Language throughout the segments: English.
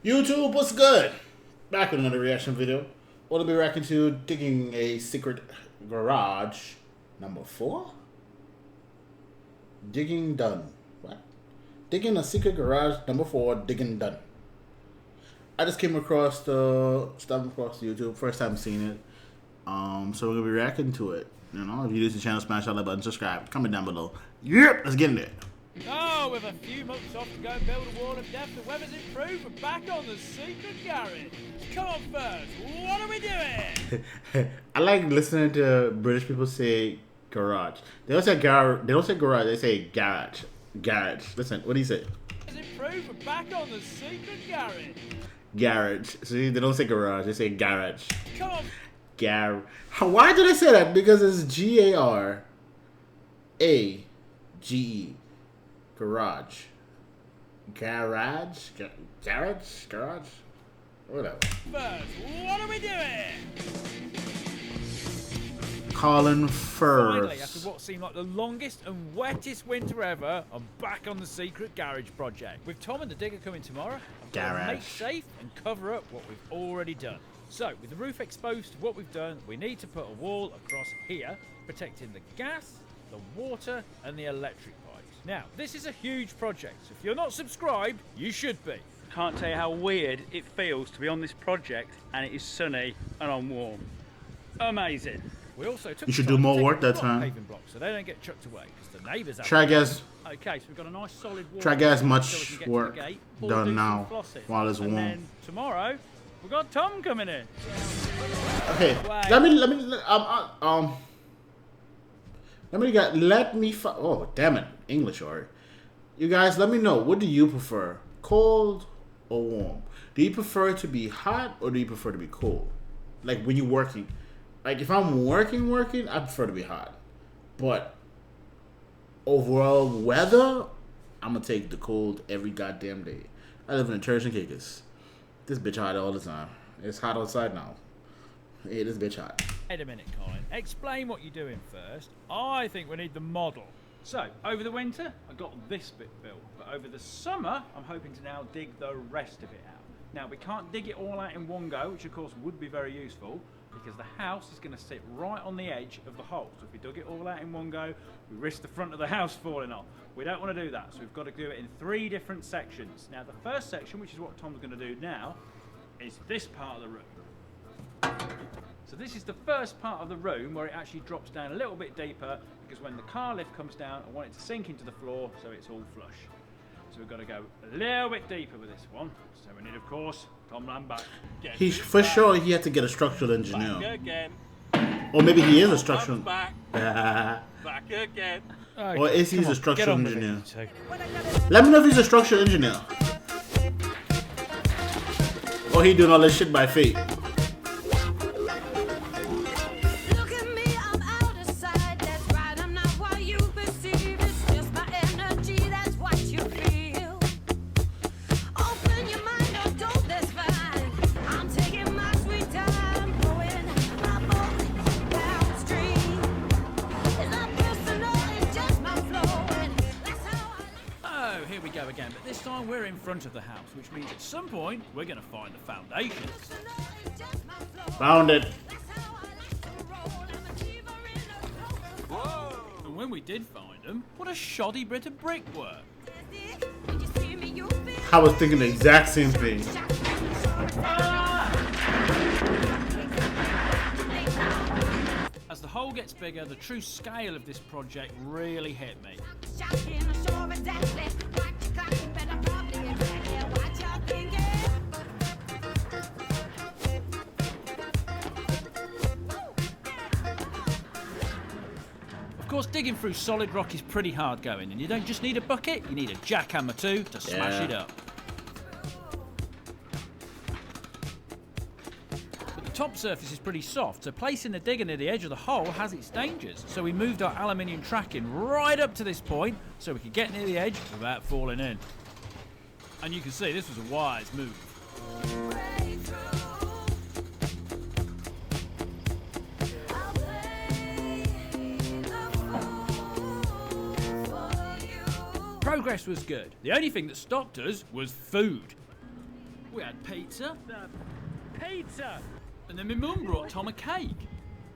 YouTube, what's good? Back with another reaction video. We'll be reacting to digging a secret garage number 4. Digging done. What? Digging a secret garage number 4. Digging done. I just came across the stuff across YouTube. First time seeing it. So we're gonna be reacting to it. You know, if you use the channel, smash that like button, subscribe, comment down below. Yep, let's get in there. Oh, with a few months off to go and build a wall of death, the weather's improved. We're back on the secret garage. Come on first, what are we doing? I like listening to British people say garage. They don't say garage. They don't say garage. They say garage. Garage. Listen, what do you say? It's improved. We're back on the secret garage. Garage. See, they don't say garage. They say garage. Come on. Why do they say that? Because it's G-A-R-A-G-E. Garage. Garage? Garage? Whatever. First, what are we doing? Colin Firth. Finally, after what seemed like the longest and wettest winter ever, I'm back on the secret garage project. With Tom and the digger coming tomorrow, I've got to make safe and cover up what we've already done. So, with the roof exposed to what we've done, we need to put a wall across here, protecting the gas, the water, and the electric pipes. Now, this is a huge project, so if you're not subscribed, you should be. Can't tell you how weird it feels to be on this project and it is sunny and I'm warm. Amazing. We also took you should do more work that time. Paving blocks, so they don't get chucked away because the neighbours have. Try guess. Okay, so we've got a nice solid wall. Try guess much so work done now while it's warm. And then tomorrow we've got Tom coming in. Okay, let me oh damn it, English or you guys, let me know, what do you prefer, cold or warm? Do you prefer to be hot or do you prefer to be cold? Like when you're working, like if I'm working, I prefer to be hot, but overall weather, I'm gonna take the cold every goddamn day. I live in a church in Cacus. This bitch hot all the time. It's hot outside now. Hey, this bitch hot. Wait a minute, Colin. Explain what you're doing first. I think we need the model. So, over the winter, I got this bit built. But over the summer, I'm hoping to now dig the rest of it out. Now, we can't dig it all out in one go, which of course would be very useful, because the house is going to sit right on the edge of the hole. So if we dug it all out in one go, we risk the front of the house falling off. We don't want to do that, so we've got to do it in 3 different sections. Now, the first section, which is what Tom's going to do now, is this part of the room. So this is the first part of the room where it actually drops down a little bit deeper, because when the car lift comes down, I want it to sink into the floor so it's all flush. So we've got to go a little bit deeper with this one. So we need, of course, Tom Lamb back. He's for sure he had to get a structural engineer. Back again. Or maybe he is a structural. Back. Back again. Okay, or is he a on, structural engineer? It, Let me know if he's a structural engineer. Or he doing all this shit by fate. here we go again, but this time we're in front of the house, which means at some point we're going to find the foundations. Found it. Whoa. And when we did find them, what a shoddy bit of brickwork. I was thinking the exact same thing. As the hole gets bigger, the true scale of this project really hit me. Of course, digging through solid rock is pretty hard going, and you don't just need a bucket, you need a jackhammer too to smash it up. But the top surface is pretty soft, so placing the digger near the edge of the hole has its dangers. So we moved our aluminium tracking right up to this point so we could get near the edge without falling in. And you can see this was a wise move. Progress was good. The only thing that stopped us was food. We had pizza. Pizza! And then my mum brought Tom a cake.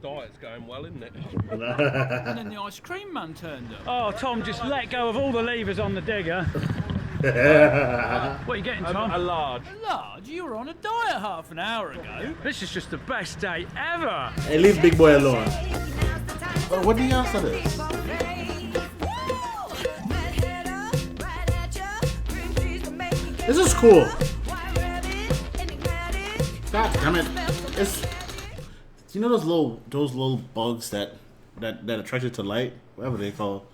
Diet's going well, isn't it? And then the ice cream man turned up. Oh, Tom, just let go of all the levers on the digger. What are you getting, Tom? A large. Large, you were on a diet half an hour ago. This is just the best day ever. Hey, leave Big Boy alone. What do y'all say this? This is cool. God damn it! It's, you know those little bugs that attract you to light, whatever they call.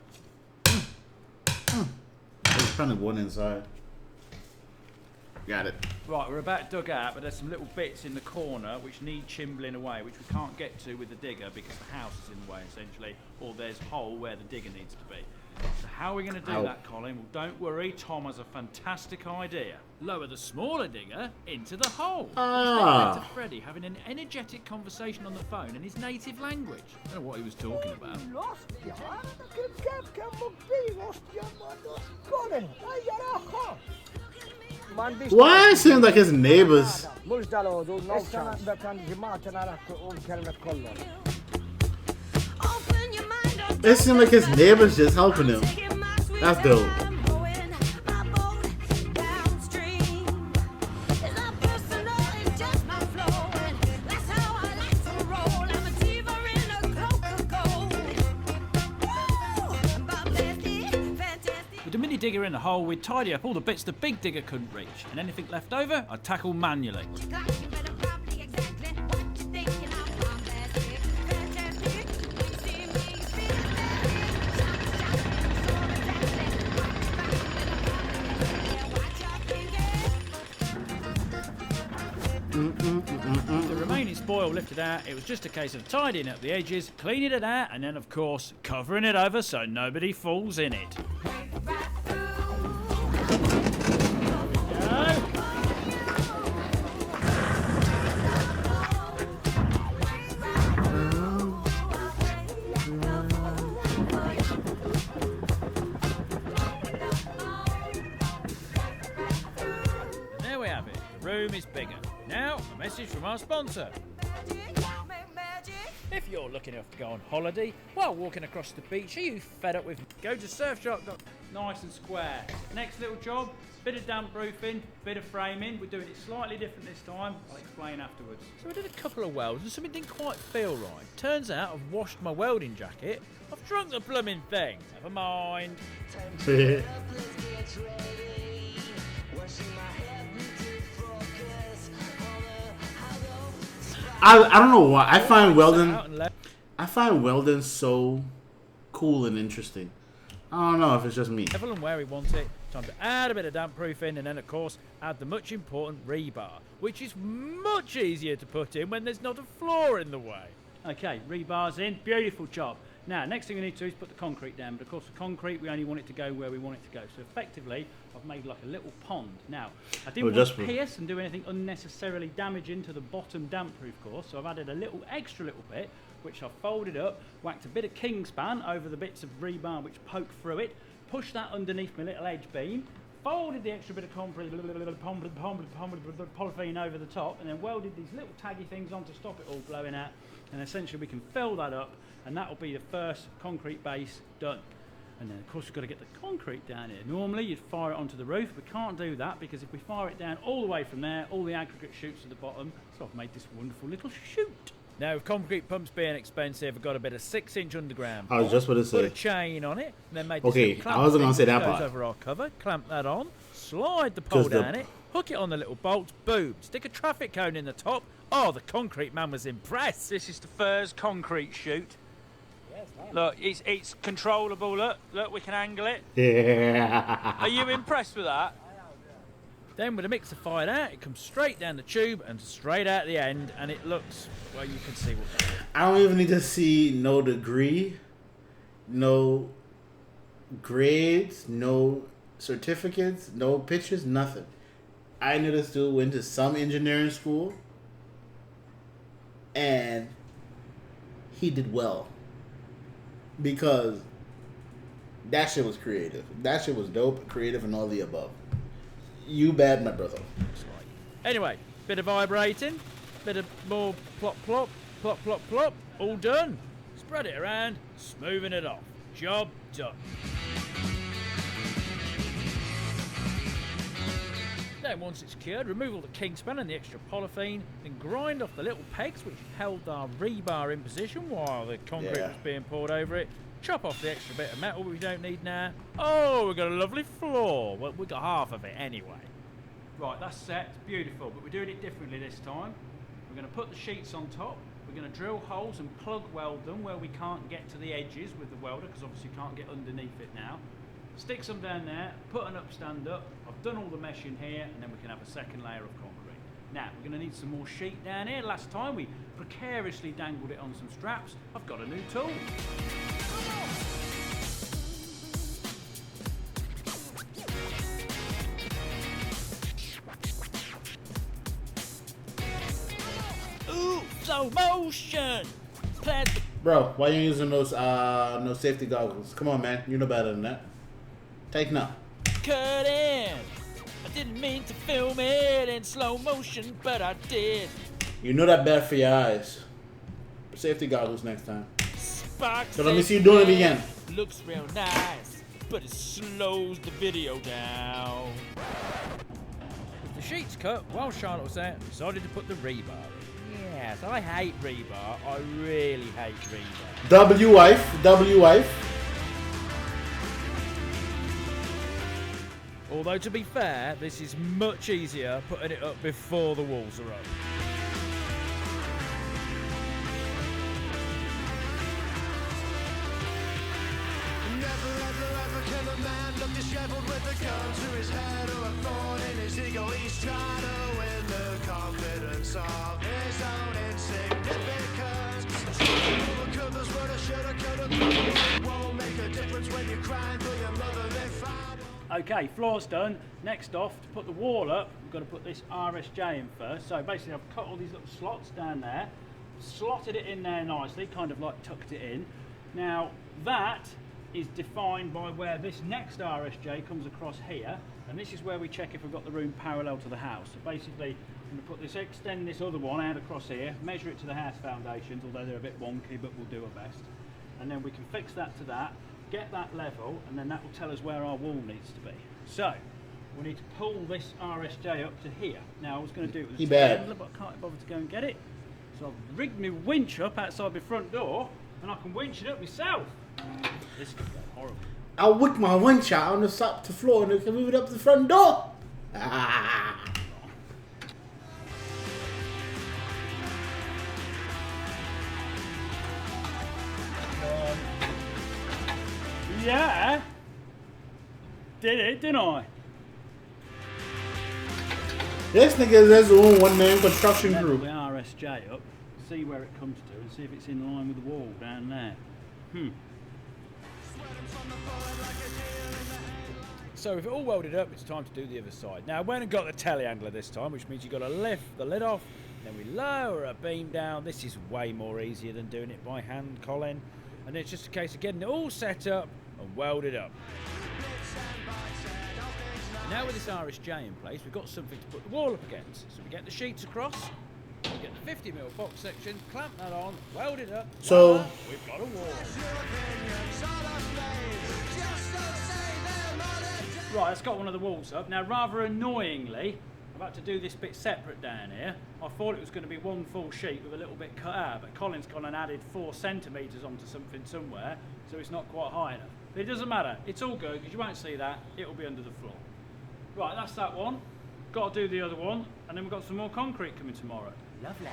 There's kind of one inside. Got it. Right, we're about dug out, but there's some little bits in the corner which need chimbling away, which we can't get to with the digger because the house is in the way, essentially, or there's a hole where the digger needs to be. So how are we going to do that, Colin? Well, don't worry, Tom has a fantastic idea. Lower the smaller digger into the hole. Ah. To Freddie having an energetic conversation on the phone in his native language. I don't know what he was talking about. Why it seems like his neighbors? It seems like his neighbors just helping him. That's dope. With the mini digger in the hole, we'd tidy up all the bits the big digger couldn't reach, and anything left over, I'd tackle manually. The remaining spoil lifted out, it was just a case of tidying up the edges, cleaning it out, and then of course covering it over so nobody falls in it. And there we have it, the room is bigger. Now, a message from our sponsor. If you're looking to go on holiday while walking across the beach, are you fed up with... Go to Surfshark. Nice and square. Next little job, bit of damp proofing, bit of framing. We're doing it slightly different this time. I'll explain afterwards. So I did a couple of welds and something didn't quite feel right. Turns out I've washed my welding jacket. I've drunk the blooming thing. Never mind. I don't know why. I find welding so cool and interesting. I don't know if it's just me. Level and where we want it. Time to add a bit of damp proofing and then of course add the much important rebar, which is much easier to put in when there's not a floor in the way. Okay, rebar's in. Beautiful job. Now, next thing we need to do is put the concrete down. But of course, the concrete, we only want it to go where we want it to go. So effectively, I've made like a little pond. Now, I didn't want to pierce and do anything unnecessarily damaging to the bottom damp-proof course. So I've added a extra little bit, which I've folded up, whacked a bit of Kingspan over the bits of rebar which poke through it, pushed that underneath my little edge beam, folded the extra bit of concrete, polythene over the top, and then welded these little taggy things on to stop it all blowing out. And essentially we can fill that up, and that will be the first concrete base done. And then of course we've got to get the concrete down here. Normally you'd fire it onto the roof. We can't do that because if we fire it down all the way from there, all the aggregate shoots to the bottom. So I've made this wonderful little chute. Now, with concrete pumps being expensive, I've got a bit of 6-inch underground. I was just going to say. Put a chain on it, and then make this okay, clamp I wasn't going to say that goes part. over our cover, clamp that on, slide the pole down it, hook it on the little bolts, boom, stick a traffic cone in the top. Oh, the concrete man was impressed. This is the first concrete chute. Look, it's controllable. Look, we can angle it. Yeah. Are you impressed with that? Then with a mixer fired out, it comes straight down the tube and straight out the end, and it looks, well, you can see what. I don't even need to see no degree, no grades, no certificates, no pictures, nothing. I knew this dude went to some engineering school, and he did well. Because that shit was creative. That shit was dope, creative, and all the above. You bad, my brother. Anyway, bit of vibrating, bit of more plop plop, plop plop plop, all done. Spread it around, smoothing it off. Job done. Then once it's cured, remove all the kingspan and the extra polythene, then grind off the little pegs which held our rebar in position while the concrete was being poured over it. Chop off the extra bit of metal we don't need now. Oh, we've got a lovely floor. Well, we've got half of it anyway. Right, that's set. It's beautiful, but we're doing it differently this time. We're going to put the sheets on top. We're going to drill holes and plug weld them where we can't get to the edges with the welder, because obviously you can't get underneath it now. Stick some down there, put an upstand up. I've done all the mesh in here, and then we can have a second layer of concrete. Now, we're going to need some more sheet down here. Last time we precariously dangled it on some straps. I've got a new tool. Ooh, slow motion! Plastic. Bro, why you using those no safety goggles? Come on, man. You know better than that. Take none. Cut in! I didn't mean to film it in slow motion, but I did. You know that bad for your eyes. Safety goggles next time. Sparks. So let me see you doing it again. Looks real nice, but it slows the video down. With the sheets cut, while Charlotte was there, I decided to put the rebar in. Yes, I hate rebar. I really hate rebar. W-wife. Although, to be fair, this is much easier putting it up before the walls are up. Never ever can a man look disheveled with a gun to his head or a thorn in his ego. He's trying to win the confidence of his own insignificance. Over covers what I shoulda, coulda, won't make a difference when you're crying for your mother. They found. Okay, floor's done. Next off, to put the wall up, we've got to put this RSJ in first. So basically I've cut all these little slots down there, slotted it in there nicely, kind of like tucked it in. Now that is defined by where this next RSJ comes across here, and this is where we check if we've got the room parallel to the house. So basically I'm going to put this, extend this other one out across here, measure it to the house foundations, although they're a bit wonky, but we'll do our best. And then we can fix that to that, get that level, and then that will tell us where our wall needs to be. So we need to pull this RSJ up to here. Now I was going to do it with a telehandler, but I can't bother to go and get it. So I've rigged my winch up outside my front door, and I can winch it up myself. This could go horrible. I'll whip my winch out on the top to the floor and we can move it up to the front door. Yeah, did it, didn't I? This nigga is his own one-man construction Level crew. the RSJ up, see where it comes to, and see if it's in line with the wall down there. So with it all welded up, it's time to do the other side. Now I went and got the telehandler this time, which means you've got to lift the lid off, then we lower a beam down. This is way more easier than doing it by hand, Colin. And it's just a case of getting it all set up and welded up. Now with this RSJ in place, we've got something to put the wall up against. So we get the sheets across, we get the 50mm box section, clamp that on, weld it up. So voila, we've got a wall. Right, that's got one of the walls up. Now, rather annoyingly, I've had to do this bit separate down here. I thought it was going to be one full sheet with a little bit cut out, but Colin's gone and added 4 centimetres onto something somewhere, so it's not quite high enough. But it doesn't matter. It's all good, because you won't see that. It'll be under the floor. Right, that's that one. Got to do the other one, and then we've got some more concrete coming tomorrow. Lovely.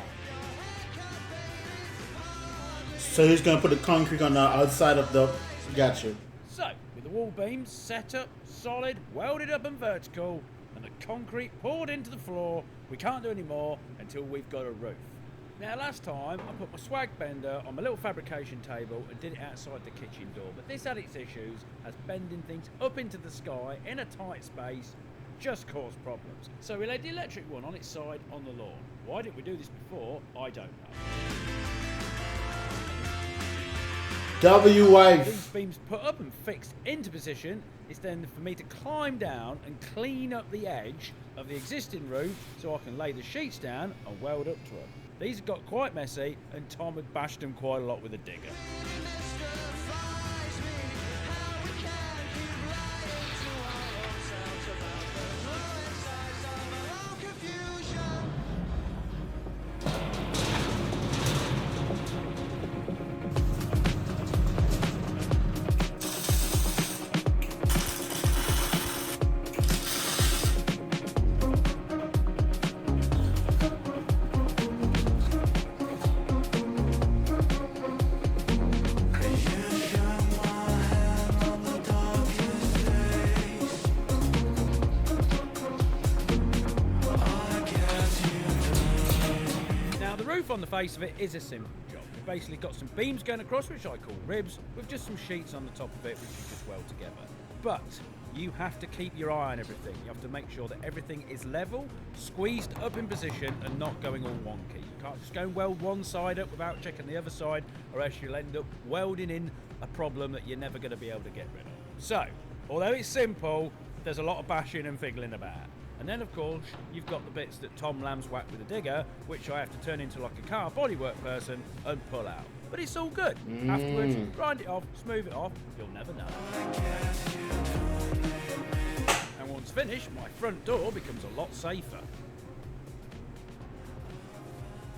So he's gonna put the concrete on the outside of the. Gotcha. So, with the wall beams set up, solid, welded up and vertical, and the concrete poured into the floor, we can't do any more until we've got a roof. Now last time I put my swag bender on my little fabrication table and did it outside the kitchen door, but this had its issues as bending things up into the sky in a tight space just caused problems. So we laid the electric one on its side on the lawn. Why didn't we do this before? I don't know. These W-wife. beams put up and fixed into position, is then for me to climb down and clean up the edge of the existing roof so I can lay the sheets down and weld up to them. These have got quite messy, and Tom had bashed them quite a lot with a digger. On the face of it is a simple job. We've basically got some beams going across, which I call ribs, with just some sheets on the top of it, which you just weld together. But you have to keep your eye on everything. You have to make sure that everything is level, squeezed up in position, and not going all wonky. You can't just go and weld one side up without checking the other side, or else you'll end up welding in a problem that you're never going to be able to get rid of. So, although it's simple, there's a lot of bashing and fiddling about. And then, of course, you've got the bits that Tom lambs whack with a digger, which I have to turn into like a car bodywork person and pull out. But it's all good. Afterwards, grind it off, smooth it off, you'll never know. And once finished, my front door becomes a lot safer.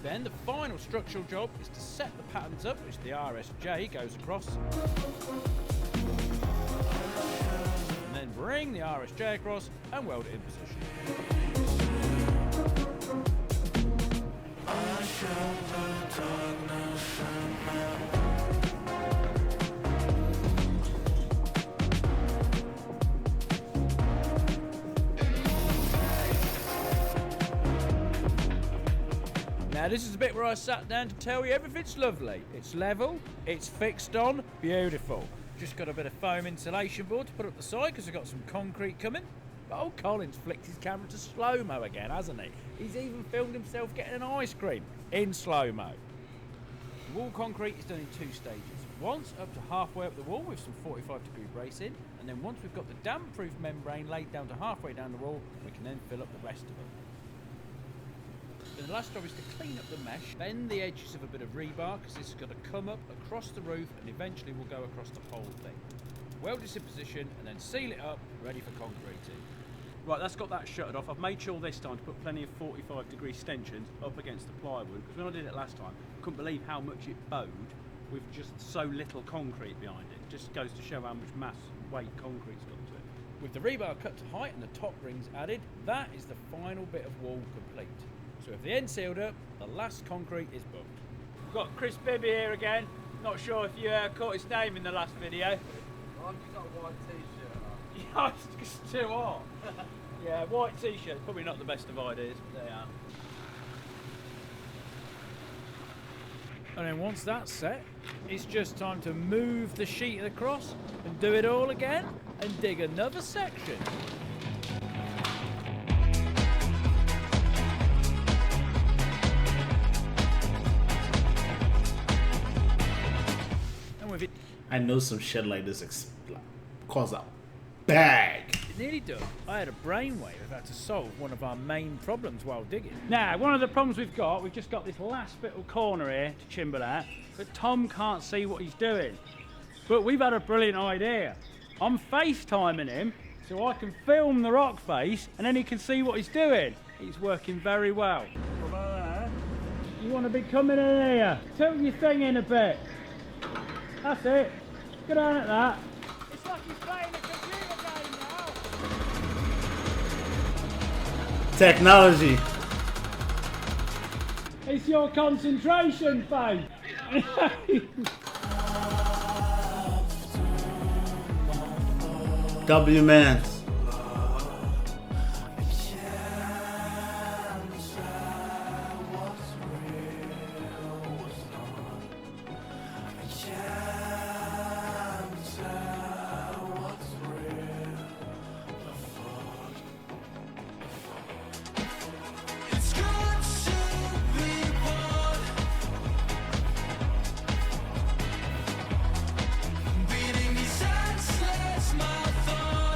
Then the final structural job is to set the patterns up, which the RSJ goes across. Then bring the RSJ across and weld it in position. Now this is the bit where I sat down to tell you everything's lovely. It's level, it's fixed on, beautiful. Just got a bit of foam insulation board to put up the side because we've got some concrete coming. But old Colin's flicked his camera to slow-mo again, hasn't he? He's even filmed himself getting an ice cream in slow-mo. The wall concrete is done in 2 stages. Once up to halfway up the wall with some 45-degree bracing, and then once we've got the damp-proof membrane laid down to halfway down the wall, we can then fill up the rest of it. Then the last job is to clean up the mesh, bend the edges of a bit of rebar because this is going to come up across the roof and eventually will go across the whole thing. Weld this in position and then seal it up, ready for concreting. Right, that's got that shuttered off. I've made sure this time to put plenty of 45-degree stanchions up against the plywood, because when I did it last time, I couldn't believe how much it bowed with just so little concrete behind it. It just goes to show how much mass weight concrete's got to it. With the rebar cut to height and the top rings added, that is the final bit of wall complete. So with the end sealed up, the last concrete is booked. We've got Chris Bibby here again. Not sure if you caught his name in the last video. I've just got a white t-shirt on. Yeah, it's too hot. Yeah, white t-shirt, probably not the best of ideas, but they are. And then once that's set, it's just time to move the sheet across and do it all again and dig another section. And with it, I know some shit like this cause a bag. nearly done, I had a brainwave of how to solve one of our main problems while digging. Now, one of the problems we've just got this last little corner here to chimble out, but Tom can't see what he's doing. But we've had a brilliant idea. I'm FaceTiming him so I can film the rock face and then he can see what he's doing. It's working very well. You want to be coming in here? Tilt your thing in a bit. That's it. Get on at that. It's like he's playing a computer game now. Technology. It's your concentration face. W man. It's good to be born, beating these senseless marathons.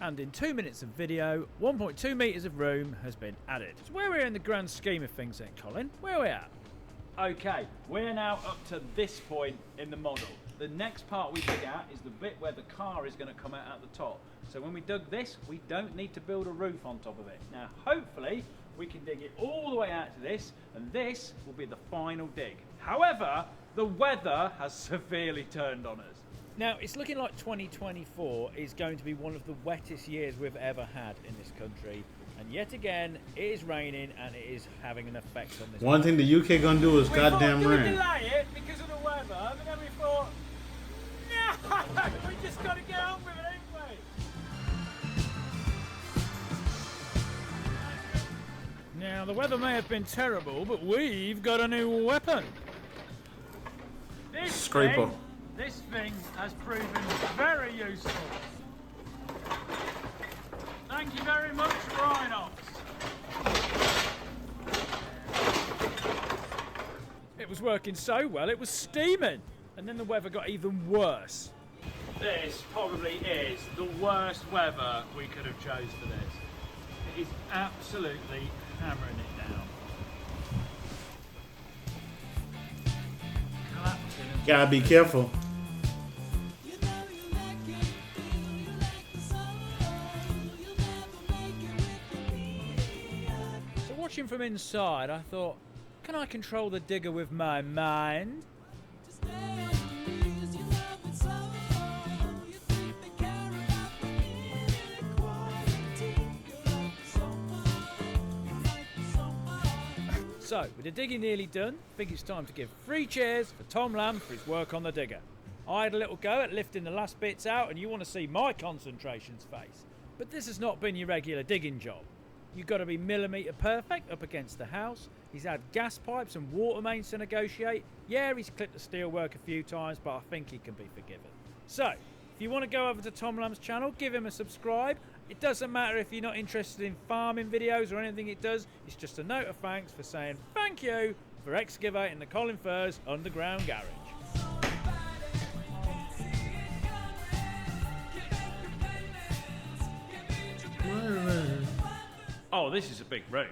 And in 2 minutes of video, 1.2 metres of room has been added. So where are we in the grand scheme of things then, Colin? Where are we at? Okay, we're now up to this point in the model. The next part we dig out is the bit where the car is going to come out at the top. So when we dug this, we don't need to build a roof on top of it. Now, hopefully, we can dig it all the way out to this, and this will be the final dig. However, the weather has severely turned on us. Now, it's looking like 2024 is going to be one of the wettest years we've ever had in this country. And yet again, it is raining and it is having an effect on this. One thing the UK gonna do is goddamn We rain. delay it because of the weather, but then we thought, no, we just got to get on with it, ain't we? Now, the weather may have been terrible, but we've got a new weapon. Scraper. This thing has proven very useful. Thank you very much, Rhinox. It was working so well, it was steaming. And then the weather got even worse. This probably is the worst weather we could have chose for this. It is absolutely hammering it down. Collapsing and Gotta be careful. So watching from inside, I thought, can I control the digger with my mind? So, with the digging nearly done, I think it's time to give 3 cheers for Tom Lamb for his work on the digger. I had a little go at lifting the last bits out, and you want to see my concentration's face. But this has not been your regular digging job. You've got to be millimetre perfect up against the house. He's had gas pipes and water mains to negotiate. Yeah, he's clipped the steelwork a few times, but I think he can be forgiven. So, if you want to go over to Tom Lamb's channel, give him a subscribe. It doesn't matter if you're not interested in farming videos or anything it does. It's just a note of thanks for saying thank you for excavating the Colin Furze underground garage. oh, this is a big room.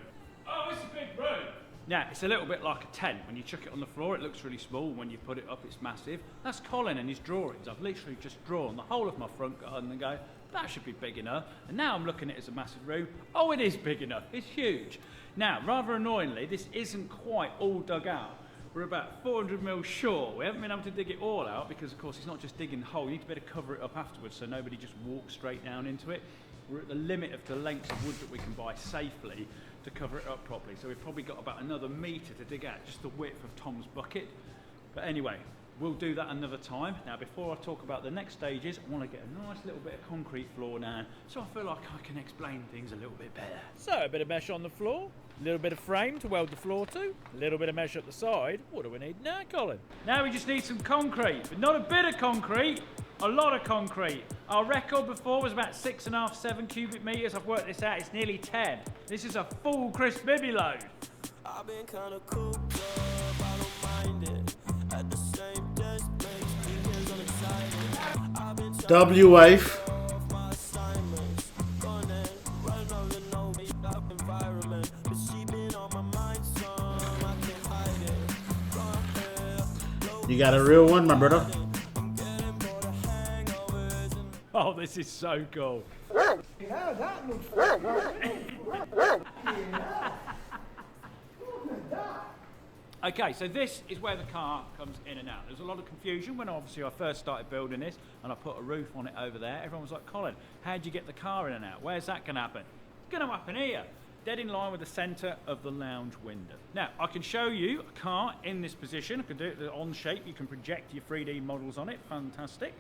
Oh, it's a big room. Now, it's a little bit like a tent. When you chuck it on the floor, it looks really small. When you put it up, it's massive. That's Colin and his drawings. I've literally just drawn the whole of my front garden and go, that should be big enough. And now I'm looking at it as a massive room. Oh, it is big enough. It's huge. Now, rather annoyingly, this isn't quite all dug out. We're about 400 mil short. We haven't been able to dig it all out because, of course, it's not just digging the hole. You need to be able to cover it up afterwards so nobody just walks straight down into it. We're at the limit of the length of wood that we can buy safely to cover it up properly. So we've probably got about another metre to dig out, just the width of Tom's bucket. But anyway, we'll do that another time. Now, before I talk about the next stages, I want to get a nice little bit of concrete floor now, so I feel like I can explain things a little bit better. So, a bit of mesh on the floor, a little bit of frame to weld the floor to, a little bit of mesh up the side. What do we need now, Colin? Now we just need some concrete, but not a bit of concrete, a lot of concrete. Our record before was about 6.5, 7 cubic metres. I've worked this out, it's nearly 10. This is a full Chris Bibby load. I've been kinda cooked up, I don't mind it. At the same desk, makes me hands unexcited. I've been W-wife. off my assignments, gone and run over no up environment. But she been on my mind, son, I can't hide it. Front hair, You got a real one, my brother. I'm getting bored of hangovers and Oh, this is so cool. Yeah, that looks like Okay, so this is where the car comes in and out. There's a lot of confusion when obviously I first started building this and I put a roof on it over there. Everyone was like, Colin, how'd you get the car in and out? Where's that going to happen? It's going to happen here, dead in line with the centre of the lounge window. Now, I can show you a car in this position. I can do it on shape. You can project your 3D models on it. Fantastic.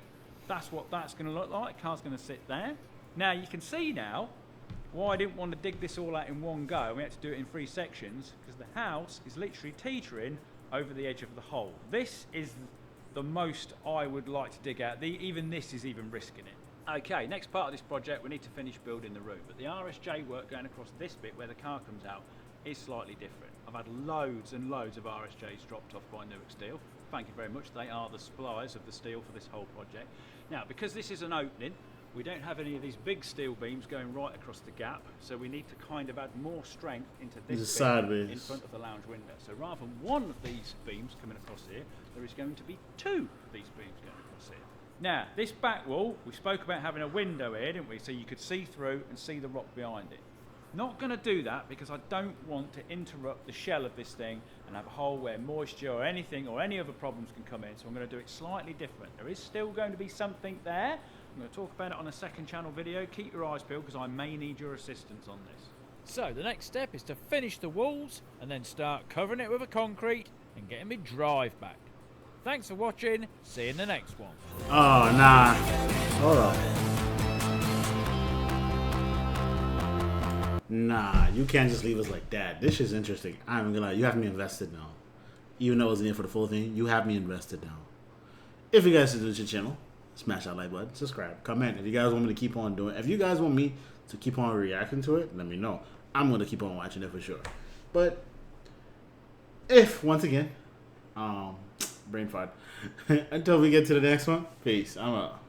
That's what that's going to look like. The car's going to sit there. Now, you can see now why I didn't want to dig this all out in one go. We had to do it in 3 sections because the house is literally teetering over the edge of the hole. This is the most I would like to dig out. Even this is even risking it. Okay, next part of this project, we need to finish building the roof. But the RSJ work going across this bit where the car comes out is slightly different. I've had loads and loads of RSJs dropped off by Newark Steel. Thank you very much. They are the suppliers of the steel for this whole project. Now, because this is an opening, we don't have any of these big steel beams going right across the gap, so we need to kind of add more strength into this It's beam sideways. in front of the lounge window. So rather than one of these beams coming across here, there is going to be two of these beams going across here. Now, this back wall, we spoke about having a window here, didn't we? So you could see through and see the rock behind it. Not going to do that because I don't want to interrupt the shell of this thing and have a hole where moisture or anything or any other problems can come in. So I'm going to do it slightly different. There is still going to be something there. I'm going to talk about it on a second channel video. Keep your eyes peeled because I may need your assistance on this. So the next step is to finish the walls and then start covering it with a concrete and getting my drive back. Thanks for watching. See you in the next one. Oh, nah. Hold up. Nah, you can't just leave us like that. This is interesting. I'm gonna lie, you have me invested now. Even though I wasn't in for the full thing, you have me invested now. If you guys enjoyed your channel, smash that like button, subscribe, comment. If you guys want me to keep on doing it, if you guys want me to keep on reacting to it, let me know. I'm gonna keep on watching it for sure. But if once again, brain fart. Until we get to the next one, peace. I'm out.